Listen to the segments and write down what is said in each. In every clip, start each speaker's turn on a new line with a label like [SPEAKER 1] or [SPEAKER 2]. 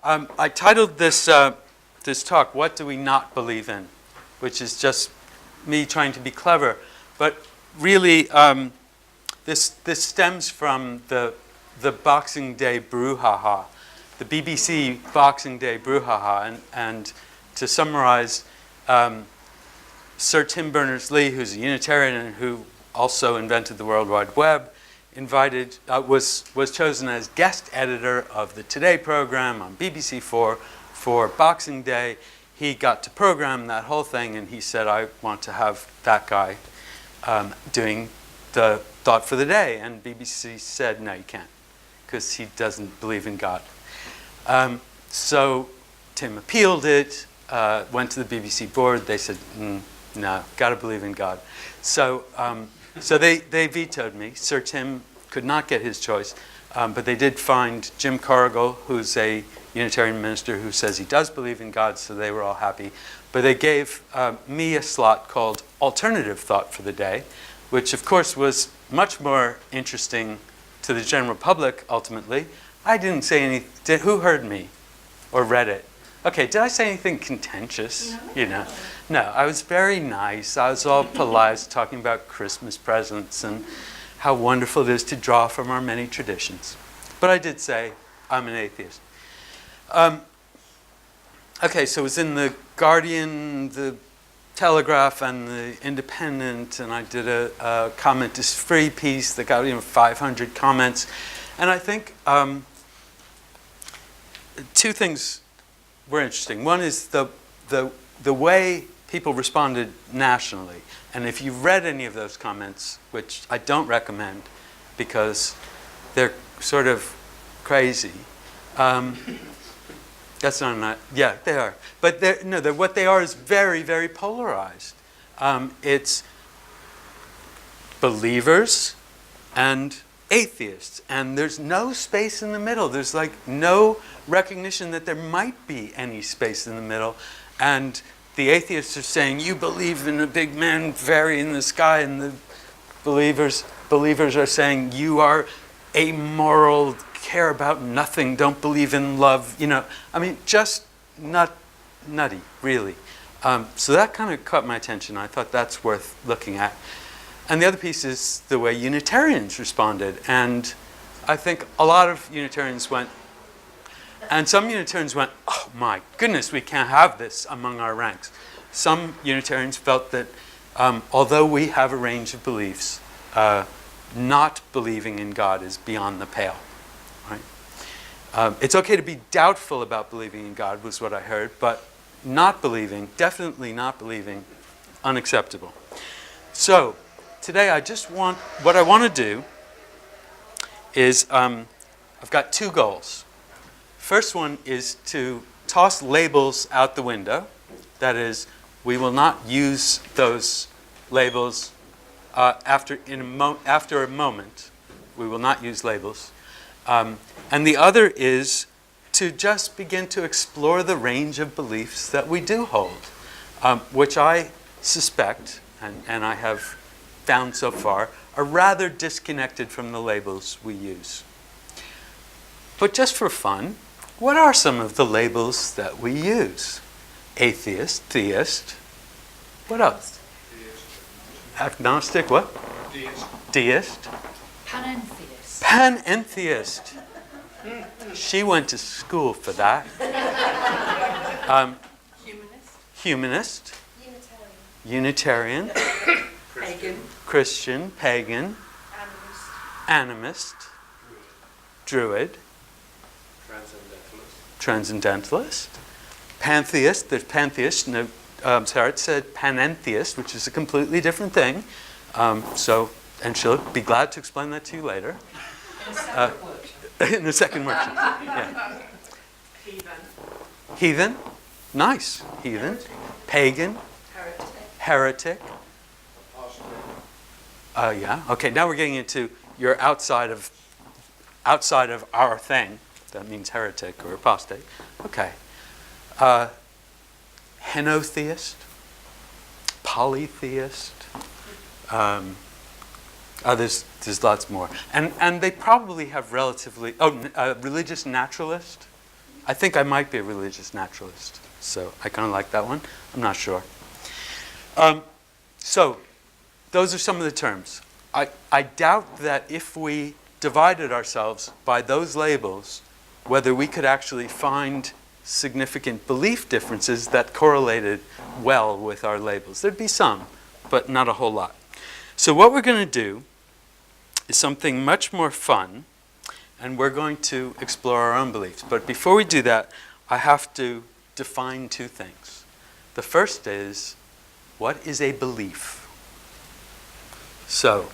[SPEAKER 1] I titled this this talk, "What Do We Not Believe In?" which is just me trying to be clever. But really, this stems from the Boxing Day brouhaha, the BBC Boxing Day brouhaha. And to summarize, Sir Tim Berners-Lee, who's a Unitarian and who also invented the World Wide Web, was chosen as guest editor of the Today program on BBC4 for Boxing Day. He got to program that whole thing, and he said, "I want to have that guy doing the thought for the day." And BBC said, "No, you can't, because he doesn't believe in God." So Tim appealed it, went to the BBC board. They said, "No, got to believe in God." So they vetoed me. Sir Tim could not get his choice, but they did find Jim Corrigal, who's a Unitarian minister who says he does believe in God, so they were all happy. But they gave me a slot called Alternative Thought for the Day, which of course was much more interesting to the general public ultimately. I didn't say anything. Who heard me or read it? Okay, did I say anything contentious? No. You know, no, I was very nice. I was all polite. I was talking about Christmas presents and how wonderful it is to draw from our many traditions. But I did say I'm an atheist. Okay, so it was in the Guardian, the Telegraph, and the Independent, and I did a comment is free piece that got 500 comments. And I think two things were interesting. One is the way people responded nationally. And if you've read any of those comments, which I don't recommend because they're sort of crazy. That's not, yeah, they are. But what they are is very, very polarized. It's believers and atheists, and there's no space in the middle. There's like no recognition that there might be any space in the middle. And the atheists are saying, "You believe in a big man fairy in the sky," and the believers are saying, "You are amoral, care about nothing, don't believe in love." I mean, just nutty, really. So that kind of caught my attention. I thought that's worth looking at. And the other piece is the way Unitarians responded. And I think a lot of Unitarians went, and some Unitarians went, "Oh my goodness, we can't have this among our ranks." Some Unitarians felt that although we have a range of beliefs, not believing in God is beyond the pale. Right? It's okay to be doubtful about believing in God, was what I heard, but not believing, definitely not believing, unacceptable. So today what I want to do is, I've got two goals. First one is to toss labels out the window. That is, we will not use those labels after a moment. We will not use labels. And the other is to just begin to explore the range of beliefs that we do hold, which I suspect, and I have found so far, are rather disconnected from the labels we use. But just for fun, what are some of the labels that we use? Atheist, theist, what else? Deist. Agnostic, what? Deist.
[SPEAKER 2] Panentheist.
[SPEAKER 1] Panentheist. She went to school for that. Humanist. Unitarian.
[SPEAKER 2] Pagan.
[SPEAKER 1] Christian, pagan. Animist. Druid. Transcendentalist. Pantheist. There's pantheist. No, Sarah said panentheist, which is a completely different thing. And she'll be glad to explain that to you later. In the second workshop. Yeah. Heathen. Nice. Heathen. Pagan. Heretic. Yeah. Okay. Now we're getting into you're outside of our thing. That means heretic or apostate. Okay. Henotheist. Polytheist. There's lots more, and they probably have relatively. Religious naturalist. I think I might be a religious naturalist. So I kind of like that one. I'm not sure. So those are some of the terms. I doubt that if we divided ourselves by those labels, whether we could actually find significant belief differences that correlated well with our labels. There'd be some, but not a whole lot. So what we're going to do is something much more fun, and we're going to explore our own beliefs. But before we do that, I have to define two things. The first is, what is a belief? So,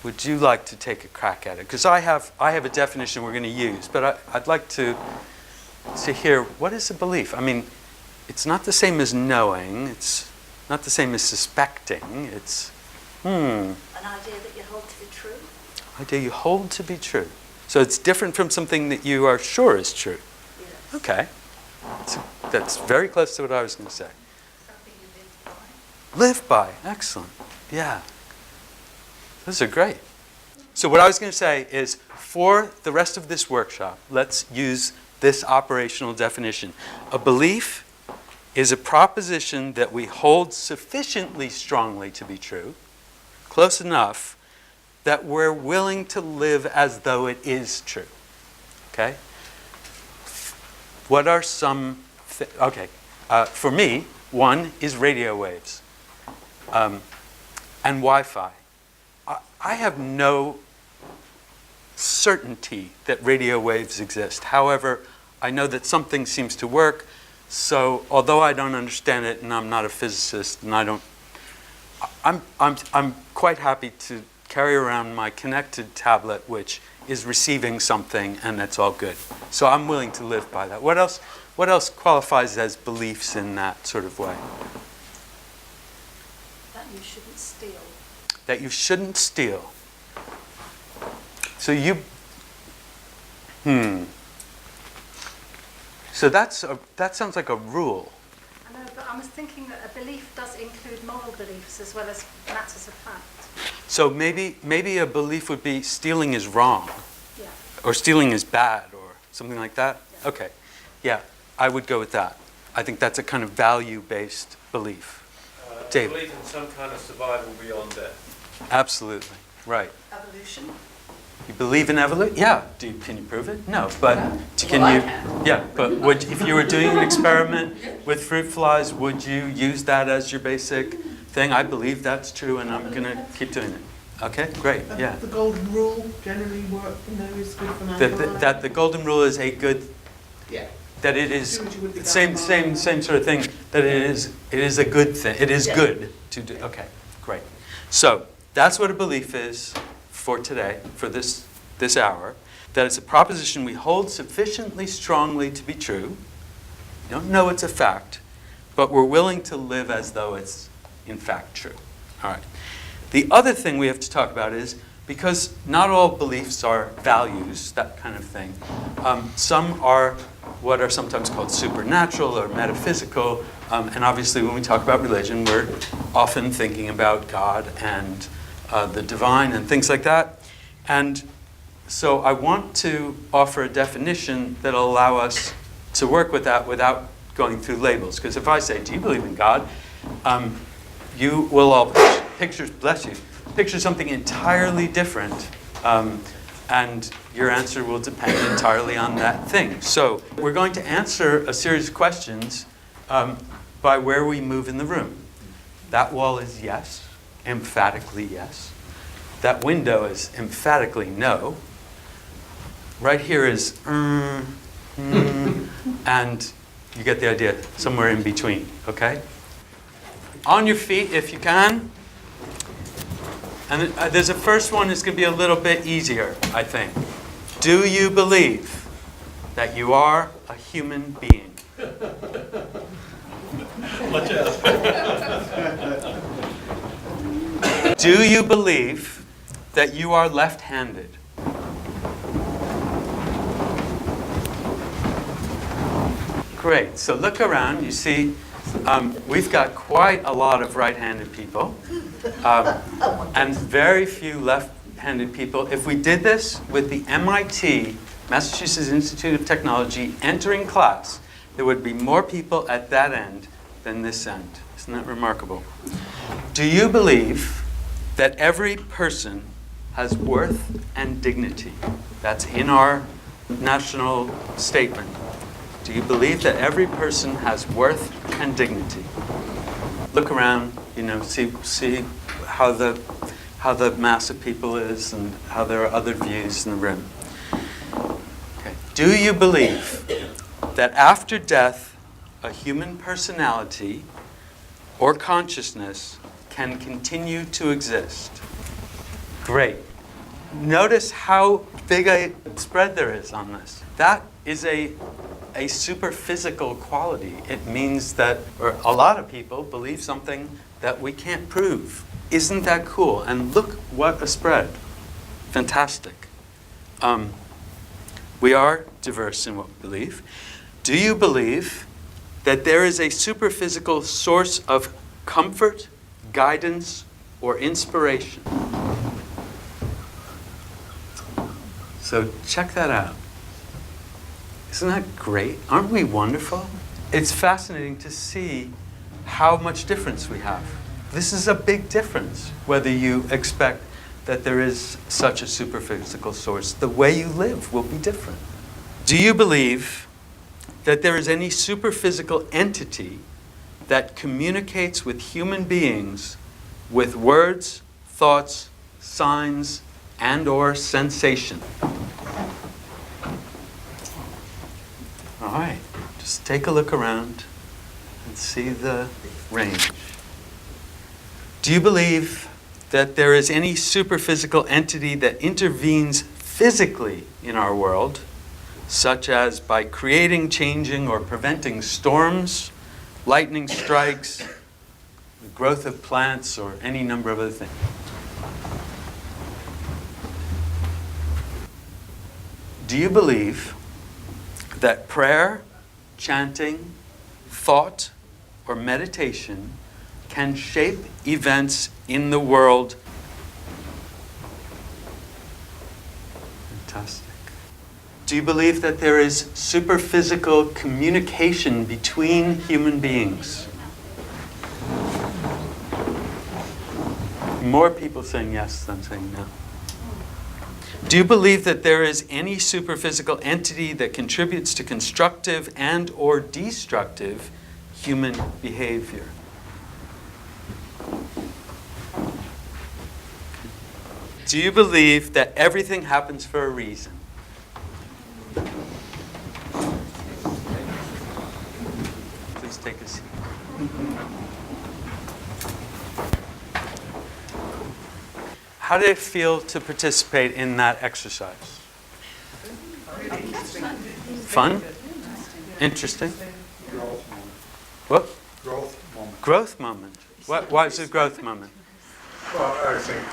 [SPEAKER 1] would you like to take a crack at it? Because I have a definition we're going to use, but I'd like to hear, what is a belief? I mean, it's not the same as knowing. It's not the same as suspecting. It's,
[SPEAKER 2] An idea that you hold to be true?
[SPEAKER 1] Idea you hold to be true. So it's different from something that you are sure is true.
[SPEAKER 2] Yes.
[SPEAKER 1] Okay. That's very close to what I was going to say.
[SPEAKER 2] Something you live by?
[SPEAKER 1] Live by. Excellent. Yeah. Those are great. So what I was going to say is, for the rest of this workshop, let's use this operational definition. A belief is a proposition that we hold sufficiently strongly to be true, close enough that we're willing to live as though it is true. Okay? What are some... for me, one is radio waves and Wi-Fi. I have no certainty that radio waves exist. However, I know that something seems to work. So, although I don't understand it, and I'm not a physicist, and I'm quite happy to carry around my connected tablet, which is receiving something, and that's all good. So I'm willing to live by that. What else qualifies as beliefs in that sort of way?
[SPEAKER 2] That you shouldn't steal.
[SPEAKER 1] That you shouldn't steal. So So that sounds like a rule.
[SPEAKER 2] I know, but I was thinking that a belief does include moral beliefs as well as matters of fact.
[SPEAKER 1] So maybe a belief would be stealing is wrong,
[SPEAKER 2] Yeah.
[SPEAKER 1] or stealing is bad, or something like that.
[SPEAKER 2] Yeah.
[SPEAKER 1] Okay, yeah, I would go with that. I think that's a kind of value-based belief. David.
[SPEAKER 3] Belief in some kind of survival beyond death.
[SPEAKER 1] Absolutely, right.
[SPEAKER 2] Evolution?
[SPEAKER 1] You believe in evolution? Yeah. Can you prove it? No, but can
[SPEAKER 2] Well, I
[SPEAKER 1] you?
[SPEAKER 2] can.
[SPEAKER 1] Yeah, but if you were doing an experiment with fruit flies, would you use that as your basic thing? I believe that's true, and I'm going to keep doing it. Okay, great. Yeah.
[SPEAKER 4] The golden rule generally is good for mankind.
[SPEAKER 1] That the golden rule is a good.
[SPEAKER 4] Yeah.
[SPEAKER 1] That it is
[SPEAKER 4] Do what you would be
[SPEAKER 1] same sort of thing. That it is a good thing. It is good to do. Okay, great. So that's what a belief is for today, for this hour. That it's a proposition we hold sufficiently strongly to be true. We don't know it's a fact, but we're willing to live as though it's in fact true. All right. The other thing we have to talk about is, because not all beliefs are values, that kind of thing. Some are what are sometimes called supernatural or metaphysical. And obviously when we talk about religion, we're often thinking about God and the divine and things like that. And so I want to offer a definition that will allow us to work with that without going through labels. Because if I say, do you believe in God? You will all picture something entirely different. And your answer will depend entirely on that thing. So we're going to answer a series of questions by where we move in the room. That wall is yes, emphatically yes. That window is emphatically no. Right here is and you get the idea, somewhere in between, okay? On your feet if you can. And there's a first one that's going to be a little bit easier, I think. Do you believe that you are a human being?
[SPEAKER 3] Watch out.
[SPEAKER 1] Do you believe that you are left-handed? Great. So look around. You see, we've got quite a lot of right-handed people. And very few left-handed people. If we did this with the MIT Massachusetts Institute of Technology entering class, there would be more people at that end than this end. Isn't that remarkable? Do you believe that every person has worth and dignity? That's in our national statement. Do you believe that every person has worth and dignity? Look around, see how the mass of people is and how there are other views in the room. Okay. Do you believe that after death, a human personality or consciousness can continue to exist? Great. Notice how big a spread there is on this. That is a superphysical quality. It means that, or a lot of people believe something that we can't prove. Isn't that cool? And look what a spread. Fantastic. We are diverse in what we believe. Do you believe that there is a superphysical source of comfort, guidance, or inspiration? So check that out. Isn't that great? Aren't we wonderful? It's fascinating to see how much difference we have. This is a big difference, whether you expect that there is such a superphysical source. The way you live will be different. Do you believe that there is any superphysical entity that communicates with human beings with words, thoughts, signs, and/or sensation? All right, just take a look around and see the range. Do you believe that there is any superphysical entity that intervenes physically in our world, such as by creating, changing, or preventing storms, lightning strikes, the growth of plants, or any number of other things? Do you believe that prayer, chanting, thought, or meditation can shape events in the world? Fantastic. Do you believe that there is superphysical communication between human beings? More people saying yes than saying no. Do you believe that there is any superphysical entity that contributes to constructive and/or destructive human behavior? Do you believe that everything happens for a reason? Please take a seat. How did it feel to participate in that exercise? Fun? Interesting? What?
[SPEAKER 5] Growth moment.
[SPEAKER 1] Growth moment. Why is it a growth moment?
[SPEAKER 5] Well, I think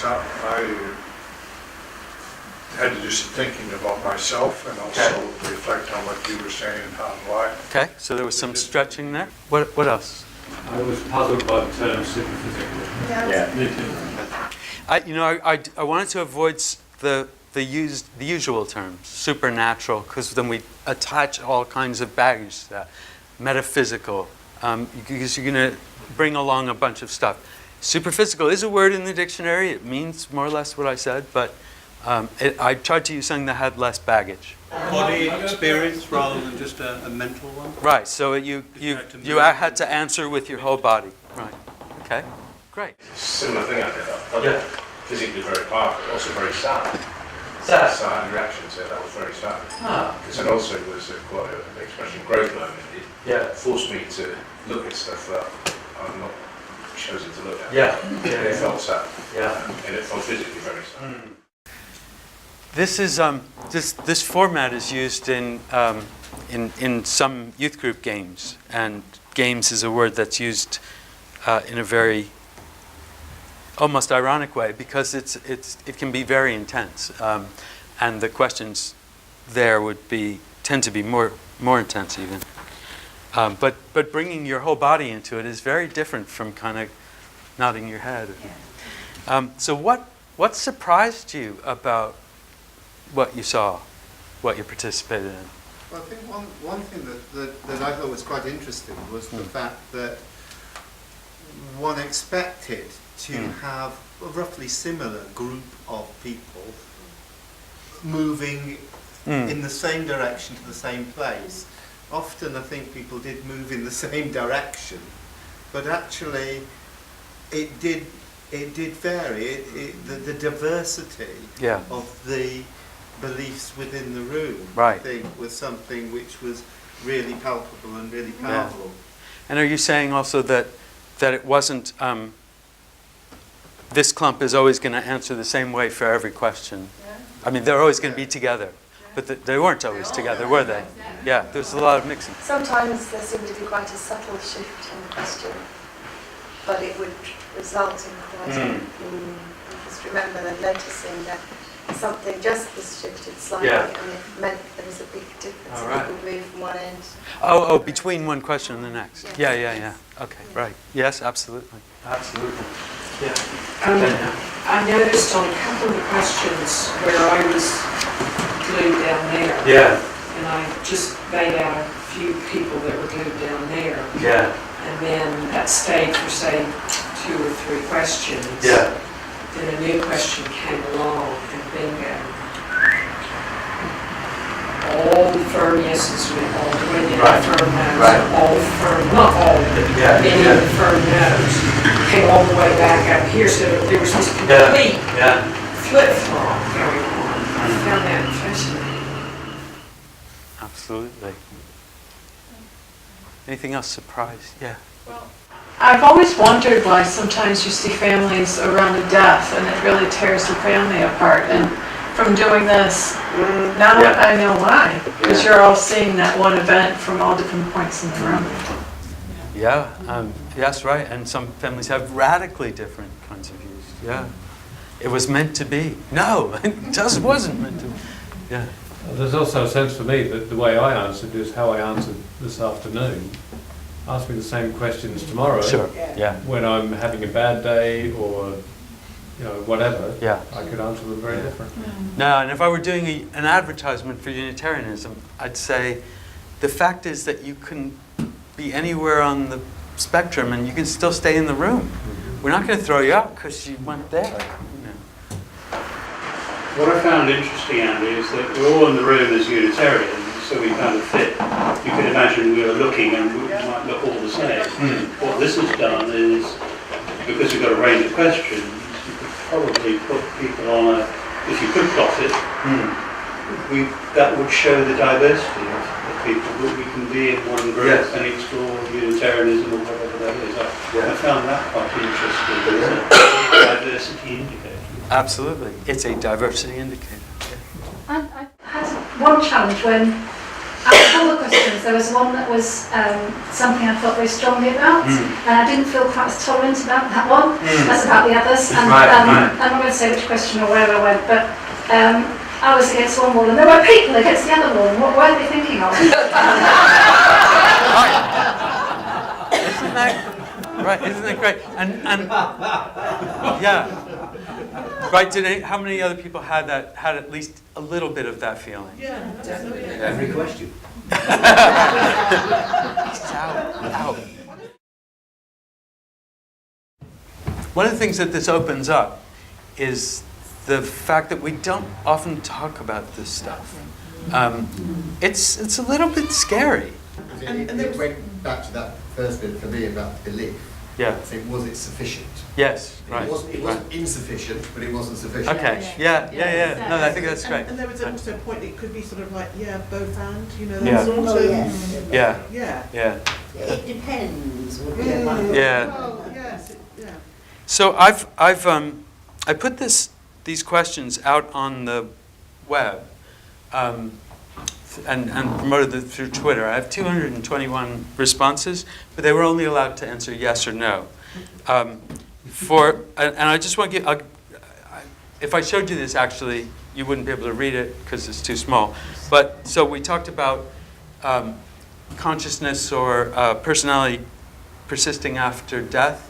[SPEAKER 5] I had to do some thinking about myself and also reflect on what you were saying and how and why.
[SPEAKER 1] Okay, so there was some stretching there. What else?
[SPEAKER 3] I was puzzled by the term superphysical.
[SPEAKER 1] I wanted to avoid the usual terms, supernatural, because then we attach all kinds of baggage to that. Metaphysical, because you're going to bring along a bunch of stuff. Superphysical is a word in the dictionary. It means more or less what I said, but I tried to use something that had less baggage.
[SPEAKER 6] Body experience rather than just a mental one?
[SPEAKER 1] Right, so you had to answer with your whole body. Right, okay, great.
[SPEAKER 7] Similar thing I did. I found it physically very powerful, also very sad. Sad reaction to it, that was very sad. And also it was quite an expression growth moment. It forced me to look at stuff that I'm not chosen to look at. It felt sad. And it felt physically very sad.
[SPEAKER 1] This is this format is used in some youth group games, and games is a word that's used in a very almost ironic way because it can be very intense, and the questions there tend to be more intense even. But bringing your whole body into it is very different from kind of nodding your head. So what surprised you about what you saw? what you participated in.
[SPEAKER 6] Well, I think one thing that I thought was quite interesting was the fact that one expected to have a roughly similar group of people moving in the same direction to the same place. Often I think people did move in the same direction, but actually it did vary. The diversity of the beliefs within the room, I think, was something which was really palpable and really powerful.
[SPEAKER 1] And are you saying also that it wasn't, this clump is always going to answer the same way for every question? I mean, they're always going to be together, but they weren't always together, were they? Yeah, there's a lot of mixing.
[SPEAKER 8] Sometimes there seemed to be quite a subtle shift in the question, but it would result in quite a... Just remember that noticing that something just was shifted slightly, and it meant there was a big difference. It would move from one end.
[SPEAKER 1] Oh, between one question and the next. Yeah. Okay, right. Yes, absolutely. Absolutely. Yeah.
[SPEAKER 9] I noticed on a couple of the questions where I was glued down there.
[SPEAKER 1] Yeah.
[SPEAKER 9] And I just made out a few people that were glued down there.
[SPEAKER 1] Yeah.
[SPEAKER 9] And then that stayed for, say, 2 or 3 questions.
[SPEAKER 1] Yeah.
[SPEAKER 9] Then a new question came along, and bingo. All the firm yeses went all the way down, firm no's, all the firm, not all, but many of the firm no's came all the way back up here, so there was this complete flip-flop going on. I found that fascinating.
[SPEAKER 1] Absolutely. Anything else surprised? Yeah.
[SPEAKER 10] Well, I've always wondered why sometimes you see families around a death and it really tears the family apart. And from doing this, now I know why. Because you're all seeing that one event from all different points in the room.
[SPEAKER 1] Yeah, that's right. And some families have radically different kinds of views. Yeah. It was meant to be. No, it just wasn't meant to be. Yeah.
[SPEAKER 3] There's also a sense for me that the way I answered is how I answered this afternoon. Ask me the same questions tomorrow.
[SPEAKER 1] Sure. Yeah.
[SPEAKER 3] When I'm having a bad day or whatever.
[SPEAKER 1] Yeah.
[SPEAKER 3] I could answer them very differently.
[SPEAKER 1] No, and if I were doing an advertisement for Unitarianism, I'd say the fact is that you can be anywhere on the spectrum and you can still stay in the room. We're not going to throw you out because you went there.
[SPEAKER 6] What I found interesting, Andy, is that we're all in the room as Unitarians, so we kind of fit. You can imagine we were looking and we might look all the same. What this has done is, because we've got a range of questions, you could probably put people on a, if you could plot it, that would show the diversity of people, that we can be in one group and explore Unitarianism or whatever that is. I found that quite interesting. It's a diversity indicator.
[SPEAKER 1] Absolutely. It's a diversity indicator.
[SPEAKER 2] I had one challenge when, out of all the questions, there was one that was something I felt very strongly about, and I didn't feel quite as tolerant about that one as about the others. And I'm not going to say which question or where I went, but I was against one wall, and there were people against the other wall. And what were they thinking of?
[SPEAKER 1] Isn't that great? And yeah. Right, how many other people had at least a little bit of that feeling?
[SPEAKER 4] Yeah, absolutely.
[SPEAKER 7] Every question.
[SPEAKER 1] Out. One of the things that this opens up is the fact that we don't often talk about this stuff. It's a little bit scary.
[SPEAKER 11] It went back to that first bit for me about belief.
[SPEAKER 1] Yeah.
[SPEAKER 11] So was it sufficient?
[SPEAKER 1] Yes, right.
[SPEAKER 11] It wasn't insufficient, but it wasn't sufficient.
[SPEAKER 1] Okay, yeah. No, I think that's great.
[SPEAKER 4] And there was also a point, it could be sort of like, both and,
[SPEAKER 1] Yeah.
[SPEAKER 4] sort of.
[SPEAKER 1] Yeah.
[SPEAKER 12] It depends.
[SPEAKER 1] Yeah.
[SPEAKER 4] Well, yes,
[SPEAKER 1] So I put these questions out on the web and promoted them through Twitter. I have 221 responses, but they were only allowed to answer yes or no. And I just want to give, if I showed you this actually, you wouldn't be able to read it because it's too small. But so we talked about consciousness or personality persisting after death.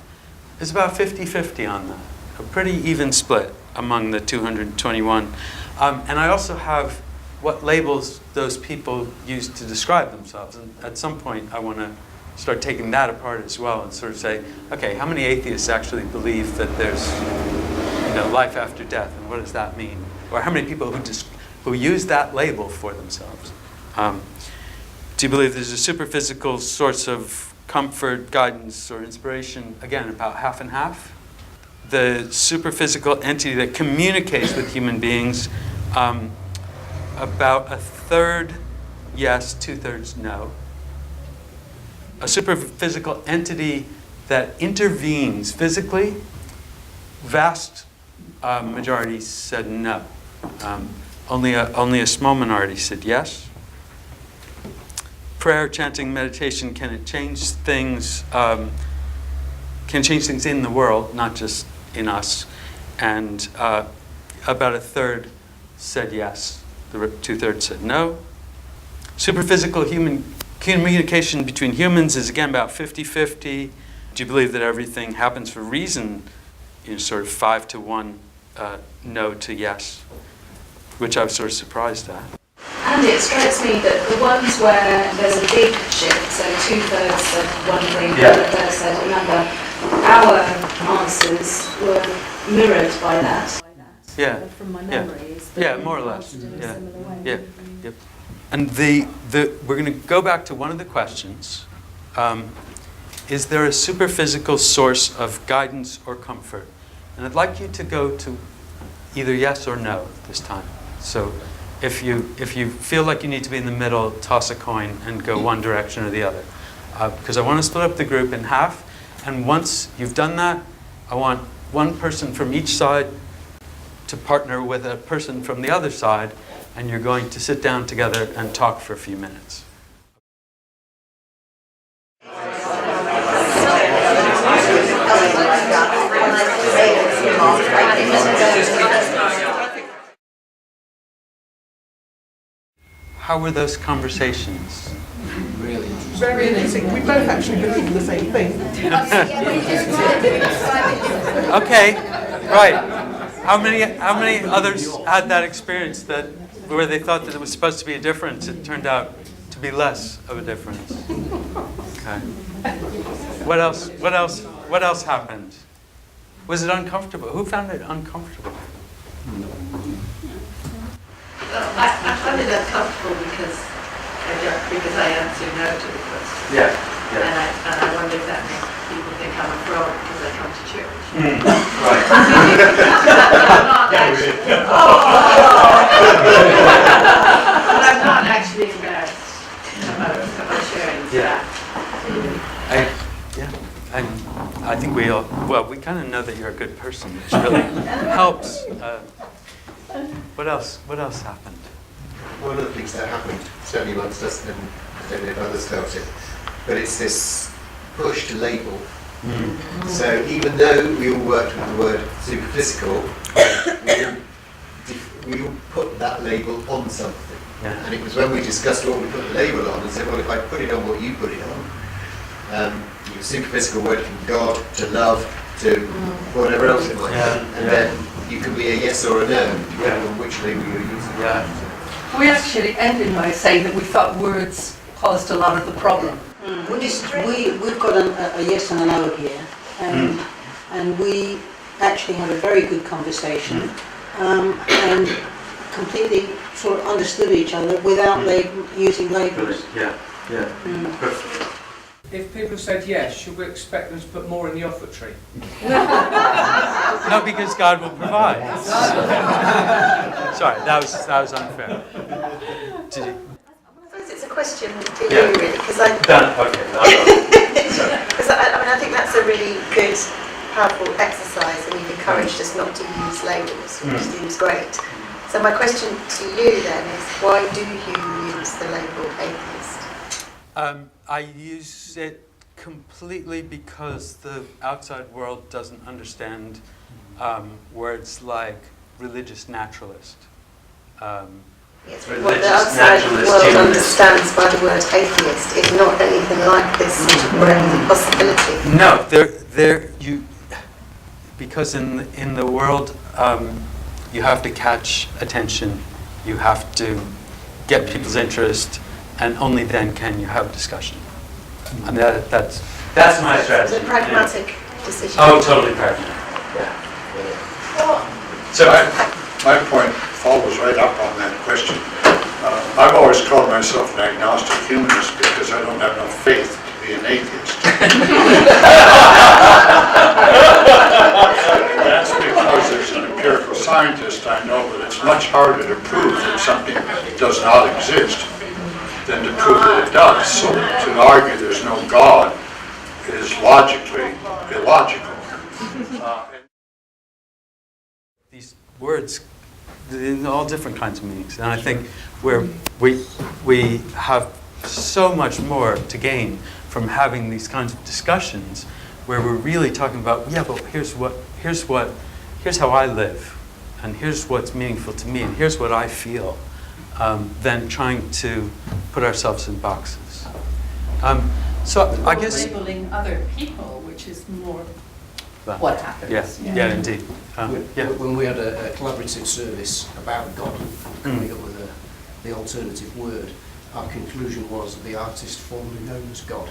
[SPEAKER 1] It's about 50-50 on that, a pretty even split among the 221. And I also have what labels those people use to describe themselves. And at some point, I want to start taking that apart as well and sort of say, okay, how many atheists actually believe that there's life after death, and what does that mean? Or how many people who use that label for themselves? Do you believe there's a superphysical source of comfort, guidance, or inspiration? Again, about half and half. The superphysical entity that communicates with human beings, about a third yes, 2/3 no. A superphysical entity that intervenes physically, vast majority said no. Only a small minority said yes. Prayer, chanting, meditation, can it change things? Can change things in the world, not just in us. And about a third said yes. The 2/3 said no. Superphysical human communication between humans is again about 50-50. Do you believe that everything happens for reason? Sort of 5-1 no to yes, which I was sort of surprised at.
[SPEAKER 2] And it strikes me that the ones where there's a big shift, so 2/3 said one thing,
[SPEAKER 1] Yeah.
[SPEAKER 2] the 1/3 said another, our answers were mirrored by that.
[SPEAKER 1] Yeah.
[SPEAKER 12] From my
[SPEAKER 1] Yeah.
[SPEAKER 12] memories.
[SPEAKER 1] Yeah, more or less. Yeah. Yeah. Yep. And we're going to go back to one of the questions. Is there a superphysical source of guidance or comfort? And I'd like you to go to either yes or no this time. So if you feel like you need to be in the middle, toss a coin and go one direction or the other. Because I want to split up the group in half. And once you've done that, I want one person from each side to partner with a person from the other side, and you're going to sit down together and talk for a few minutes. How were those conversations?
[SPEAKER 11] Really interesting.
[SPEAKER 4] Very interesting. We both actually believe the same thing.
[SPEAKER 1] Okay, right. How many others had that experience where they thought that it was supposed to be a difference? It turned out to be less of a difference. Okay. What else happened? Was it uncomfortable? Who found it uncomfortable?
[SPEAKER 13] I found it uncomfortable because I answered no to the question.
[SPEAKER 1] Yeah.
[SPEAKER 13] And I wonder if that makes people think I'm a fraud because I come to church.
[SPEAKER 1] Right.
[SPEAKER 13] I'm not actually embarrassed about sharing that.
[SPEAKER 1] I think we kind of know that you're a good person, which really helps. What else happened?
[SPEAKER 11] One of the things that happened, certainly amongst us, and I don't know if others felt it, but it's this push to label. So even though we all worked with the word superphysical, we all put that label on something.
[SPEAKER 1] Yeah.
[SPEAKER 11] And it was when we discussed what we put the label on and said, well, if I put it on what you put it on, superphysical word from God to love to whatever else it might be, and then you can be a yes or a no, depending on which label you're using.
[SPEAKER 1] Yeah.
[SPEAKER 9] We actually ended by saying that we thought words caused a lot of the problem.
[SPEAKER 12] We've got a yes and a no here, and we actually had a very good conversation and completely sort of understood each other without using labels.
[SPEAKER 1] Yeah.
[SPEAKER 14] If people said yes, should we expect them to put more in the offertory?
[SPEAKER 1] No, because God will provide. Sorry, that was unfair. Did you?
[SPEAKER 8] I suppose it's a question to you, really, because I think that's a really good, powerful exercise, and you've encouraged us not to use labels, which seems great. So my question to you then is, why do you use the label atheist?
[SPEAKER 1] I use it completely because the outside world doesn't understand words like religious naturalist.
[SPEAKER 8] Yes, what the outside world understands by the word atheist is not anything like this possibility.
[SPEAKER 1] No, because in the world you have to catch attention, you have to get people's interest, and only then can you have discussion. And that's my strategy.
[SPEAKER 8] It's a pragmatic decision.
[SPEAKER 1] Oh, totally pragmatic. Yeah.
[SPEAKER 5] So my point follows right up on that question. I've always called myself an agnostic humanist because I don't have enough faith to be an atheist. That's because as an empirical scientist, I know that it's much harder to prove that something does not exist than to prove that it does. So to argue there's no God is logically illogical.
[SPEAKER 1] These words, in all different kinds of meanings, and I think we have so much more to gain from having these kinds of discussions, where we're really talking about, yeah, but here's how I live, and here's what's meaningful to me, and here's what I feel, than trying to put ourselves in boxes. So I guess
[SPEAKER 13] labeling other people, which is more
[SPEAKER 1] well,
[SPEAKER 13] what happens.
[SPEAKER 1] Yes, yeah, indeed. Yeah.
[SPEAKER 15] When we had a collaborative service about God, coming up with the alternative word, our conclusion was the artist formerly known as God.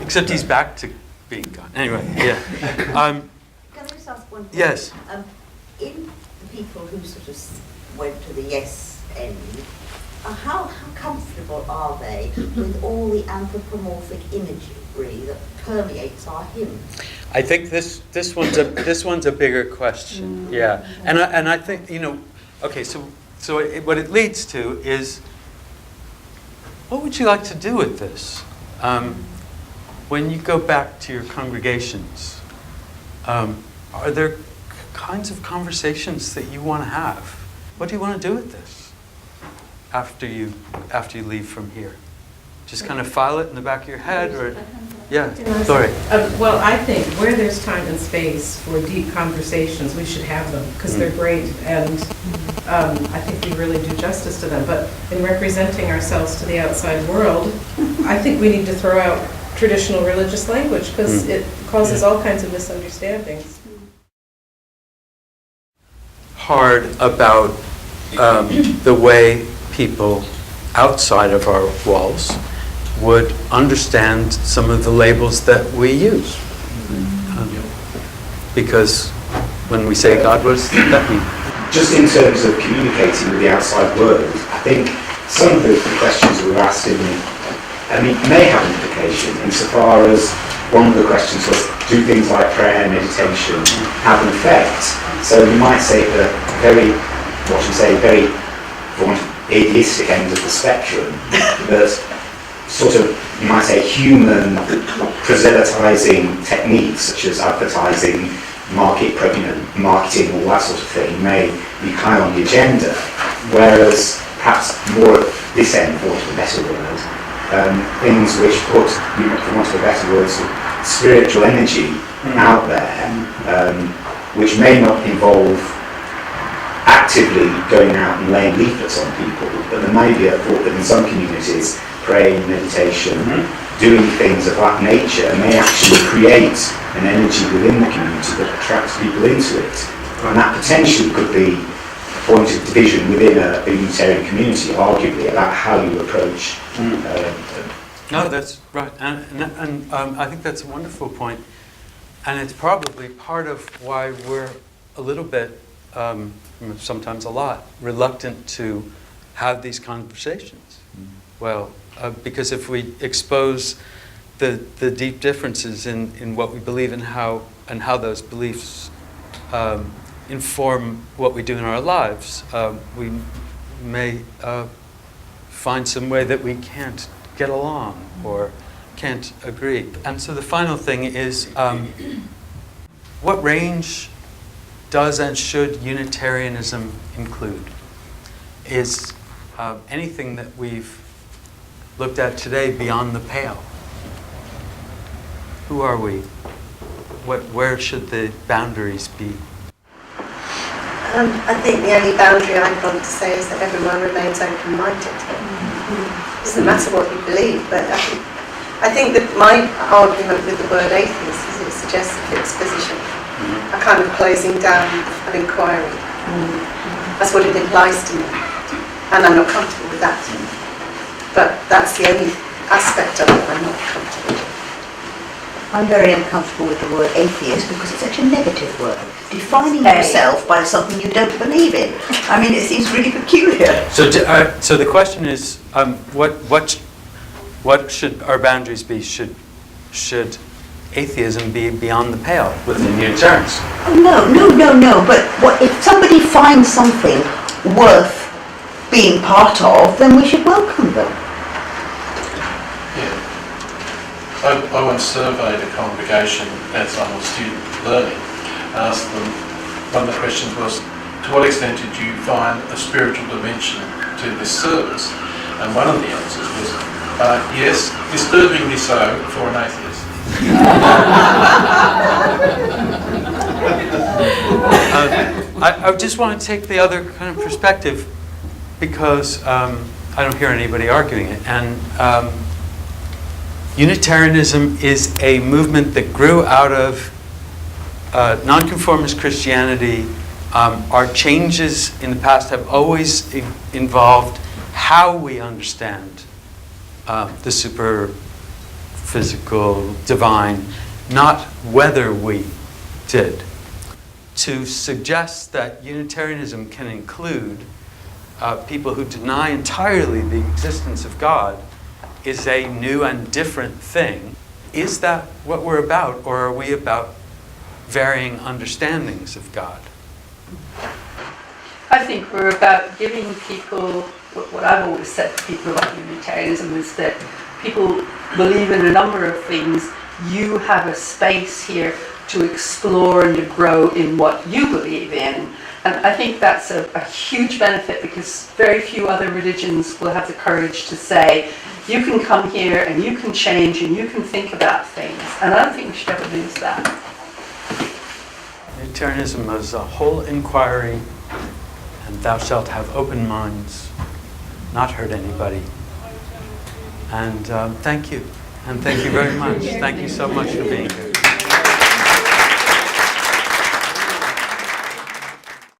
[SPEAKER 1] Except he's back to being God. Anyway, yeah.
[SPEAKER 16] Can I just ask one thing?
[SPEAKER 1] Yes.
[SPEAKER 16] In the people who sort of went to the yes end, how comfortable are they with all the anthropomorphic imagery that permeates our hymns?
[SPEAKER 1] I think this one's a bigger question. Yeah, and I think, okay. So what it leads to is, what would you like to do with this? When you go back to your congregations, are there kinds of conversations that you want to have? What do you want to do with this after you leave from here? Just kind of file it in the back of your head, or yeah, sorry.
[SPEAKER 17] Well, I think where there's time and space for deep conversations, we should have them because they're great, and I think we really do justice to them. But in representing ourselves to the outside world, I think we need to throw out traditional religious language because it causes all kinds of misunderstandings.
[SPEAKER 1] Hard about the way people outside of our walls would understand some of the labels that we use. Because when we say God, what does that mean?
[SPEAKER 18] Just in terms of communicating with the outside world, I think some of the questions that were asked may have implication insofar as one of the questions was, do things like prayer and meditation have an effect? So you might say that very atheistic end of the spectrum, that sort of, you might say, human proselytizing techniques such as advertising, marketing, all that sort of thing may be high on the agenda, whereas perhaps more at this end, for want of a better word, things which put, for want of a better word, sort of spiritual energy out there, which may not involve actively going out and laying leaflets on people, but there may be a thought that in some communities, praying, meditation, doing things of that nature may actually create an energy within the community that attracts people into it. And that potentially could be a point of division within a Unitarian community, arguably, about how you approach.
[SPEAKER 1] No, that's right. And I think that's a wonderful point. And it's probably part of why we're a little bit, sometimes a lot, reluctant to have these conversations. Well, because if we expose the deep differences in what we believe and how those beliefs inform what we do in our lives, we may find some way that we can't get along or can't agree. And so the final thing is, what range does and should Unitarianism include? Is anything that we've looked at today beyond the pale? Who are we? Where should the boundaries be?
[SPEAKER 8] I think the only boundary I'd want to say is that everyone remains open-minded. It doesn't matter what you believe, but I think that my argument with the word atheist is it suggests a fixed position, a kind of closing down of inquiry. That's what it implies to me. And I'm not comfortable with that. But that's the only aspect of it I'm not comfortable with.
[SPEAKER 16] I'm very uncomfortable with the word atheist because it's such a negative word. Defining yourself by something you don't believe in. I mean, it seems really peculiar.
[SPEAKER 1] So the question is, what should our boundaries be? Should atheism be beyond the pale within Unitarians?
[SPEAKER 16] Oh, no. But if somebody finds something worth being part of, then we should welcome them.
[SPEAKER 19] I once surveyed a congregation as I was student learning. I asked them, one of the questions was, to what extent did you find a spiritual dimension to this service? And one of the answers was, yes, disturbingly so for an atheist.
[SPEAKER 1] I just want to take the other kind of perspective because I don't hear anybody arguing it. And Unitarianism is a movement that grew out of nonconformist Christianity. Our changes in the past have always involved how we understand the super-physical, divine, not whether we did. To suggest that Unitarianism can include people who deny entirely the existence of God is a new and different thing. Is that what we're about, or are we about varying understandings of God?
[SPEAKER 20] I think we're about giving people, what I've always said to people about Unitarianism is that people believe in a number of things. You have a space here to explore and to grow in what you believe in. And I think that's a huge benefit because very few other religions will have the courage to say, you can come here and you can change and you can think about things. And I don't think we should ever lose that.
[SPEAKER 1] Unitarianism is a whole inquiry, and thou shalt have open minds, not hurt anybody. And thank you. And thank you very much. Thank you so much for being here.